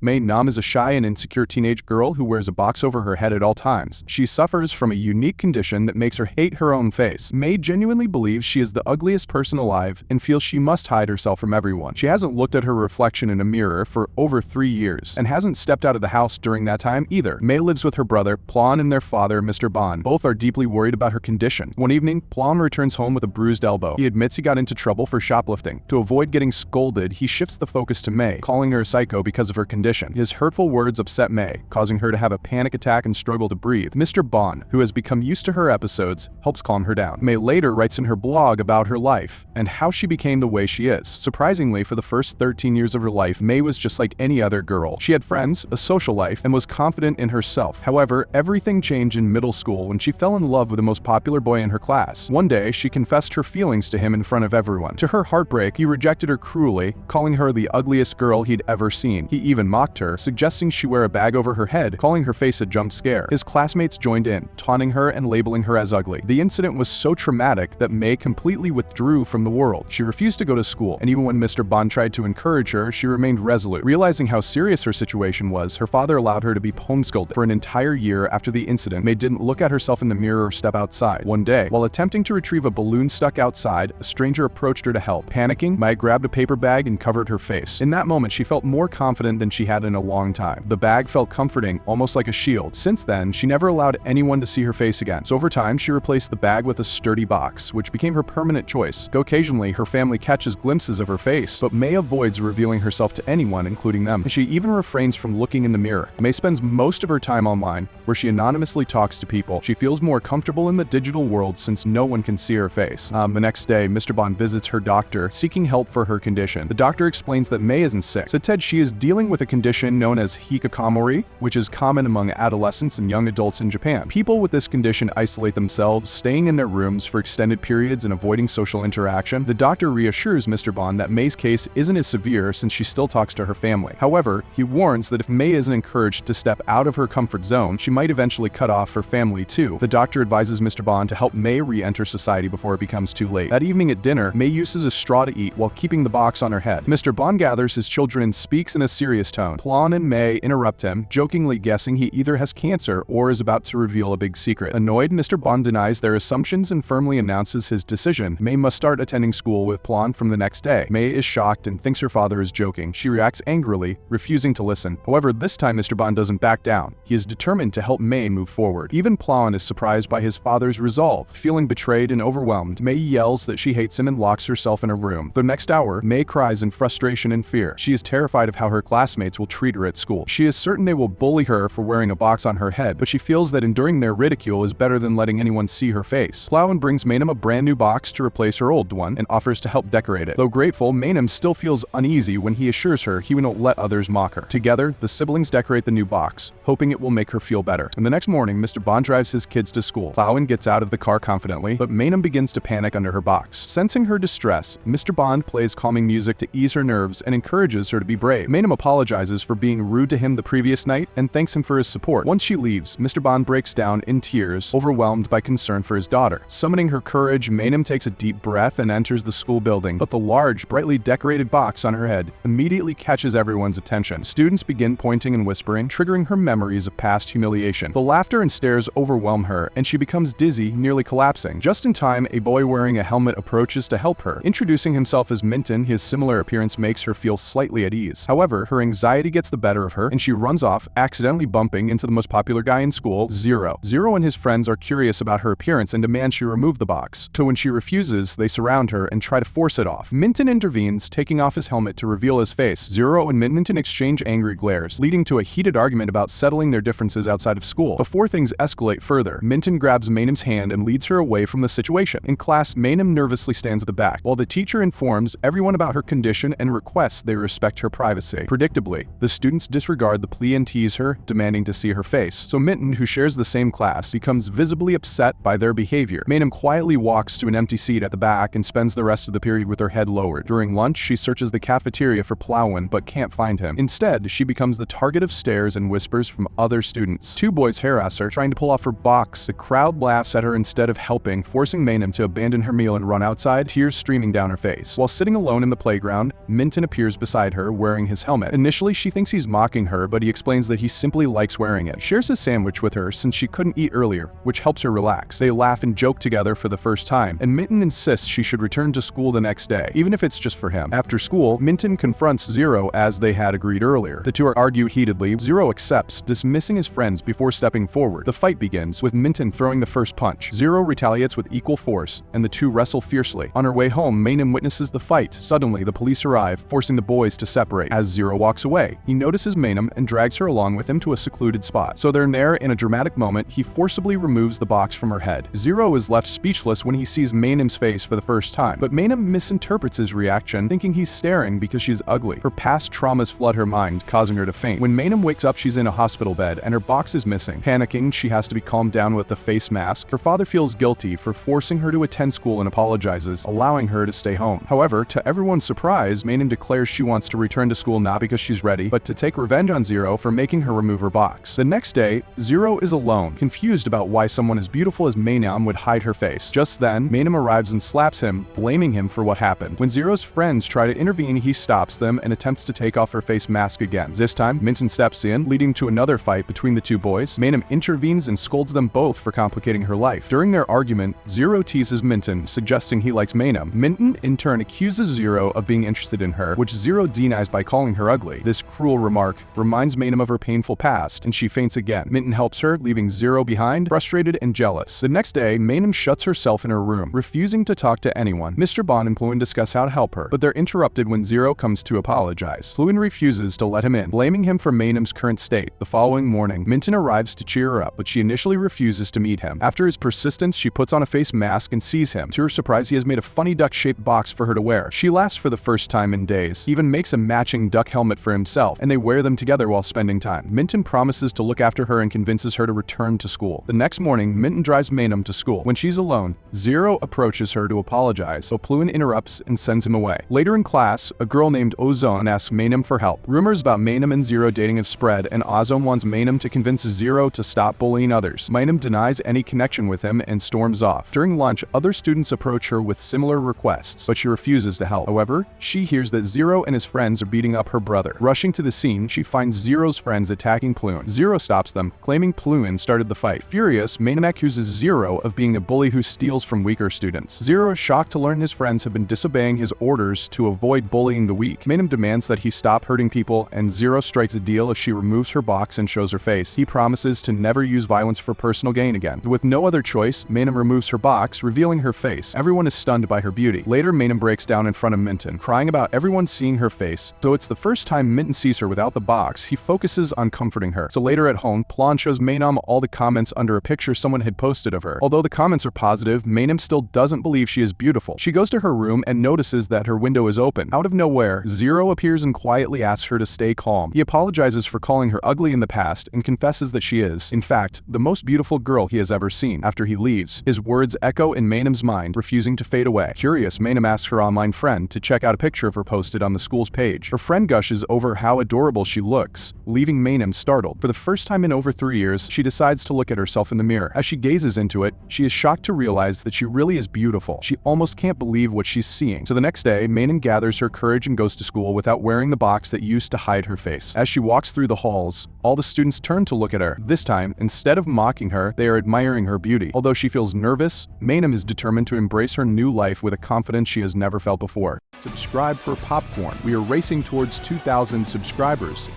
May Nam is a shy and insecure teenage girl who wears a box over her head at all times. She suffers from a unique condition that makes her hate her own face. May genuinely believes she is the ugliest person alive and feels she must hide herself from everyone. She hasn't looked at her reflection in a mirror for over 3 years and hasn't stepped out of the house during that time either. May lives with her brother, Plon, and their father, Mr. Bond. Both are deeply worried about her condition. One evening, Plon returns home with a bruised elbow. He admits he got into trouble for shoplifting. To avoid getting scolded, he shifts the focus to May, calling her a psycho because of her condition. His hurtful words upset May, causing her to have a panic attack and struggle to breathe. Mr. Bond, who has become used to her episodes, helps calm her down. May later writes in her blog about her life and how she became the way she is. Surprisingly, for the first 13 years of her life, May was just like any other girl. She had friends, a social life, and was confident in herself. However, everything changed in middle school when she fell in love with the most popular boy in her class. One day, she confessed her feelings to him in front of everyone. To her heartbreak, he rejected her cruelly, calling her the ugliest girl he'd ever seen. He even mocked her, suggesting she wear a bag over her head, calling her face a jump scare. His classmates joined in, taunting her and labeling her as ugly. The incident was so traumatic that May completely withdrew from the world. She refused to go to school, and even when Mr. Bond tried to encourage her, she remained resolute. Realizing how serious her situation was, her father allowed her to be homeschooled for an entire year. After the incident, May didn't look at herself in the mirror or step outside. One day, while attempting to retrieve a balloon stuck outside, a stranger approached her to help. Panicking, May grabbed a paper bag and covered her face. In that moment, she felt more confident than she had in a long time. The bag felt comforting, almost like a shield. Since then, she never allowed anyone to see her face again. So over time, she replaced the bag with a sturdy box, which became her permanent choice. Though occasionally, her family catches glimpses of her face, but May avoids revealing herself to anyone, including them. She even refrains from looking in the mirror. May spends most of her time online, where she anonymously talks to people. She feels more comfortable in the digital world since no one can see her face. The next day, Mr. Bond visits her doctor, seeking help for her condition. The doctor explains that May isn't sick. Instead, she is dealing with a condition known as hikikomori, which is common among adolescents and young adults in Japan. People with this condition isolate themselves, staying in their rooms for extended periods and avoiding social interaction. The doctor reassures Mr. Bond that May's case isn't as severe since she still talks to her family. However, he warns that if May isn't encouraged to step out of her comfort zone, she might eventually cut off her family too. The doctor advises Mr. Bond to help May re-enter society before it becomes too late. That evening at dinner, May uses a straw to eat while keeping the box on her head. Mr. Bond gathers his children and speaks in a serious tone. Plon and May interrupt him, jokingly guessing he either has cancer or is about to reveal a big secret. Annoyed, Mr. Bond denies their assumptions and firmly announces his decision. May must start attending school with Plon from the next day. May is shocked and thinks her father is joking. She reacts angrily, refusing to listen. However, this time Mr. Bond doesn't back down. He is determined to help May move forward. Even Plon is surprised by his father's resolve. Feeling betrayed and overwhelmed, May yells that she hates him and locks herself in her room. The next hour, May cries in frustration and fear. She is terrified of how her classmates will treat her at school. She is certain they will bully her for wearing a box on her head, but she feels that enduring their ridicule is better than letting anyone see her face. Plowin brings Maynam a brand new box to replace her old one and offers to help decorate it. Though grateful, Maynam still feels uneasy when he assures her he won't let others mock her. Together, the siblings decorate the new box, hoping it will make her feel better. And the next morning, Mr. Bond drives his kids to school. Plowin gets out of the car confidently, but Maynam begins to panic under her box. Sensing her distress, Mr. Bond plays calming music to ease her nerves and encourages her to be brave. Maynam apologizes for being rude to him the previous night and thanks him for his support. Once she leaves, Mr. Bond breaks down in tears, overwhelmed by concern for his daughter. Summoning her courage, Maynam takes a deep breath and enters the school building, but the large, brightly decorated box on her head immediately catches everyone's attention. Students begin pointing and whispering, triggering her memories of past humiliation. The laughter and stares overwhelm her, and she becomes dizzy, nearly collapsing. Just in time, a boy wearing a helmet approaches to help her. Introducing himself as Minton, his similar appearance makes her feel slightly at ease. However, her anxiety gets the better of her, and she runs off, accidentally bumping into the most popular guy in school, Zero. Zero and his friends are curious about her appearance and demand she remove the box. So when she refuses, they surround her and try to force it off. Minton intervenes, taking off his helmet to reveal his face. Zero and Minton exchange angry glares, leading to a heated argument about settling their differences outside of school. Before things escalate further, Minton grabs Maynam's hand and leads her away from the situation. In class, Maynam nervously stands at the back, while the teacher informs everyone about her condition and requests they respect her privacy. Predictably, the students disregard the plea and tease her, demanding to see her face. So Minton, who shares the same class, becomes visibly upset by their behavior. Maynam quietly walks to an empty seat at the back and spends the rest of the period with her head lowered. During lunch, she searches the cafeteria for Plowin but can't find him. Instead, she becomes the target of stares and whispers from other students. Two boys harass her, trying to pull off her box. The crowd laughs at her instead of helping, forcing Maynam to abandon her meal and run outside, tears streaming down her face. While sitting alone in the playground, Minton appears beside her, wearing his helmet. Initially Initially, she thinks he's mocking her, but he explains that he simply likes wearing it. He shares his sandwich with her since she couldn't eat earlier, which helps her relax. They laugh and joke together for the first time, and Minton insists she should return to school the next day, even if it's just for him. After school, Minton confronts Zero as they had agreed earlier. The two argue heatedly. Zero accepts, dismissing his friends before stepping forward. The fight begins, with Minton throwing the first punch. Zero retaliates with equal force, and the two wrestle fiercely. On her way home, Maynham witnesses the fight. Suddenly, the police arrive, forcing the boys to separate. As Zero walks away, he notices Maynham and drags her along with him to a secluded spot. So they're there. In a dramatic moment, he forcibly removes the box from her head. Zero is left speechless when he sees Maynham's face for the first time, but Maynham misinterprets his reaction, thinking he's staring because she's ugly. Her past traumas flood her mind, causing her to faint. When Maynham wakes up, she's in a hospital bed, and her box is missing. Panicking, she has to be calmed down with the face mask. Her father feels guilty for forcing her to attend school and apologizes, allowing her to stay home. However, to everyone's surprise, Maynham declares she wants to return to school not because she's ready, but to take revenge on Zero for making her remove her box. The next day, Zero is alone, confused about why someone as beautiful as Maynham would hide her face. Just then, Maynham arrives and slaps him, blaming him for what happened. When Zero's friends try to intervene, he stops them and attempts to take off her face mask again. This time, Minton steps in, leading to another fight between the two boys. Maynham intervenes and scolds them both for complicating her life. During their argument, Zero teases Minton, suggesting he likes Maynham. Minton, in turn, accuses Zero of being interested in her, which Zero denies by calling her ugly. This cruel remark reminds Maynham of her painful past, and she faints again. Minton helps her, leaving Zero behind, frustrated and jealous. The next day, Maynham shuts herself in her room, refusing to talk to anyone. Mr. Bond and Pluin discuss how to help her, but they're interrupted when Zero comes to apologize. Pluin refuses to let him in, blaming him for Maynham's current state. The following morning, Minton arrives to cheer her up, but she initially refuses to meet him. After his persistence, she puts on a face mask and sees him. To her surprise, he has made a funny duck-shaped box for her to wear. She laughs for the first time in days, even makes a matching duck helmet for himself, and they wear them together while spending time. Minton promises to look after her and convinces her to return to school. The next morning, Minton drives Maynham to school. When she's alone, Zero approaches her to apologize, so Pluin interrupts and sends him away. Later in class, a girl named Ozone asks Maynham for help. Rumors about Maynham and Zero dating have spread, and Ozone wants Maynham to convince Zero to stop bullying others. Maynham denies any connection with him and storms off. During lunch, other students approach her with similar requests, but she refuses to help. However, she hears that Zero and his friends are beating up her brother. Rushing to the scene, she finds Zero's friends attacking Pluin. Zero stops them, claiming Pluin started the fight. Furious, Maynham accuses Zero of being a bully who steals from weaker students. Zero is shocked to learn his friends have been disobeying his orders to avoid bullying the weak. Maynham demands that he stop hurting people, and Zero strikes a deal if she removes her box and shows her face. He promises to never use violence for personal gain again. With no other choice, Maynham removes her box, revealing her face. Everyone is stunned by her beauty. Later, Maynham breaks down in front of Minton, crying about everyone seeing her face. So it's the first time Minton sees her without the box. He focuses on comforting her. So later at home, Plon shows Maynham all the comments under a picture someone had posted of her. Although the comments are positive, Maynham still doesn't believe she is beautiful. She goes to her room and notices that her window is open. Out of nowhere, Zero appears and quietly asks her to stay calm. He apologizes for calling her ugly in the past and confesses that she is, in fact, the most beautiful girl he has ever seen. After he leaves, his words echo in Maynham's mind, refusing to fade away. Curious, Maynham asks her online friend to check out a picture of her posted on the school's page. Her friend gushes over how adorable she looks, leaving Maynham startled. For the first time in over 3 years, she decides to look at herself in the mirror. As she gazes into it, she is shocked to realize that she really is beautiful. She almost can't believe what she's seeing. So the next day, Maynham gathers her courage and goes to school without wearing the box that used to hide her face. As she walks through the halls, all the students turn to look at her. This time, instead of mocking her, they are admiring her beauty. Although she feels nervous, Maynham is determined to embrace her new life with a confidence she has never felt before. Subscribe for popcorn. We are racing towards 2,000 subscribers.